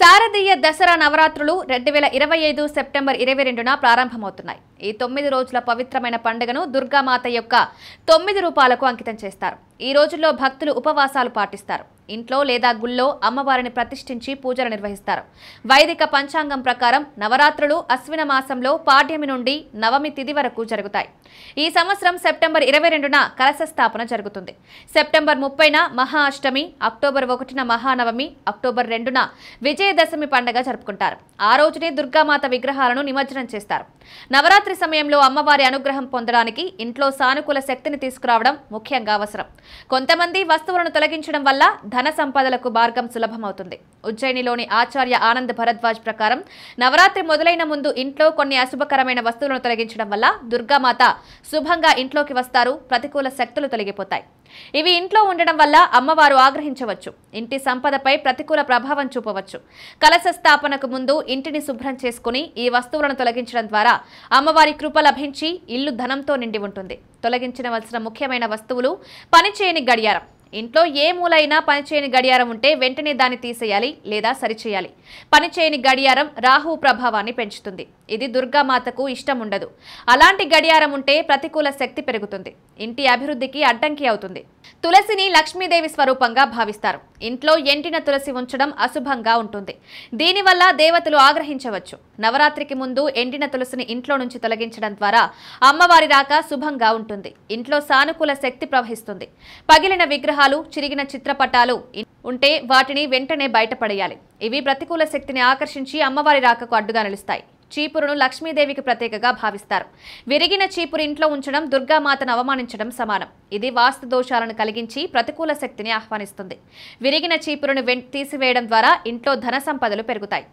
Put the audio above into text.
శారదీయ దసరా నవరాత్రులు 2025 సెప్టెంబర్ 22న ప్రారంభమవుతున్నాయి. ఈ 9 రోజుల పవిత్రమైన పండుగను దుర్గామాత యొక్క 9 రూపాలకు అంకితం చేస్తారు. ఈ రోజుల్లో భక్తులు ఉపవాసాలు పాటిస్తారు. ఇంట్లో లేదా గుళ్ళో అమ్మవారిని ప్రతిష్ఠించి పూజలు నిర్వహిస్తారు. వైదిక పంచాంగం ప్రకారం నవరాత్రులు అశ్విన మాసంలో పాడ్యమి నుండి నవమి తిథి వరకు జరుగుతాయి. ఈ సంవత్సరం సెప్టెంబర్ 22న కలశ స్థాపన జరుగుతుంది. సెప్టెంబర్ 30న మహా అష్టమి, అక్టోబర్ 1న మహానవమి, అక్టోబర్ 2న విజయదశమి పండుగ జరుపుకుంటారు. ఆ రోజునే దుర్గామాత విగ్రహాలను నిమజ్జనం చేస్తారు. నవరాత్రి సమయంలో అమ్మవారి అనుగ్రహం పొందడానికి ఇంట్లో సానుకూల శక్తిని తీసుకురావడం ముఖ్యంగా అవసరం. కొంతమంది వస్తువులను తొలగించడం వల్ల ధన సంపదలకు మార్గం సులభమవుతుంది. ఉజ్జయినిలోని ఆచార్య ఆనంద్ భరద్వాజ్ ప్రకారం నవరాత్రి మొదలైన ముందు ఇంట్లో కొన్ని అశుభకరమైన వస్తువులను తొలగించడం వల్ల దుర్గామాత శుభంగా ఇంట్లోకి వస్తారు. ప్రతికూల శక్తులు తొలగిపోతాయి. ఇవి ఇంట్లో ఉండడం వల్ల అమ్మవారు ఆగ్రహించవచ్చు. ఇంటి సంపదపై ప్రతికూల ప్రభావం చూపవచ్చు. కలశ స్థాపనకు ముందు ఇంటిని శుభ్రం చేసుకుని ఈ వస్తువులను తొలగించడం ద్వారా అమ్మవారి కృప లభించి ఇల్లు ధనంతో నిండి ఉంటుంది. తొలగించవలసిన ముఖ్యమైన వస్తువులు: పనిచేయని గడియారం. ఇంట్లో ఏ మూలైనా పనిచేయని గడియారం ఉంటే వెంటనే దాన్ని తీసేయాలి లేదా సరిచేయాలి. పనిచేయని గడియారం రాహు ప్రభావాన్ని పెంచుతుంది. ఇది దుర్గామాతకు ఇష్టం ఉండదు. అలాంటి గడియారం ఉంటే ప్రతికూల శక్తి పెరుగుతుంది. ఇంటి అభివృద్ధికి అడ్డంకి అవుతుంది. తులసిని లక్ష్మీదేవి స్వరూపంగా భావిస్తారు. ఇంట్లో ఎండిన తులసి ఉంచడం అశుభంగా ఉంటుంది. దీనివల్ల దేవతలు ఆగ్రహించవచ్చు. నవరాత్రికి ముందు ఎండిన తులసిని ఇంట్లో నుంచి తొలగించడం ద్వారా అమ్మవారి రాక శుభంగా ఉంటుంది. ఇంట్లో సానుకూల శక్తి ప్రవహిస్తుంది. పగిలిన విగ్రహాలు, చిరిగిన చిత్రపటాలు ఉంటే వాటిని వెంటనే బయటపడేయాలి. ఇవి ప్రతికూల శక్తిని ఆకర్షించి అమ్మవారి రాకకు అడ్డుగా నిలుస్తాయి. చీపురును లక్ష్మీదేవికి ప్రత్యేకగా భావిస్తారు. విరిగిన చీపురు ఇంట్లో ఉంచడం దుర్గామాతను అవమానించడం సమానం. ఇది వాస్తు దోషాలను కలిగించి ప్రతికూల శక్తిని ఆహ్వానిస్తుంది. విరిగిన చీపురును తీసివేయడం ద్వారా ఇంట్లో ధన సంపదలు పెరుగుతాయి.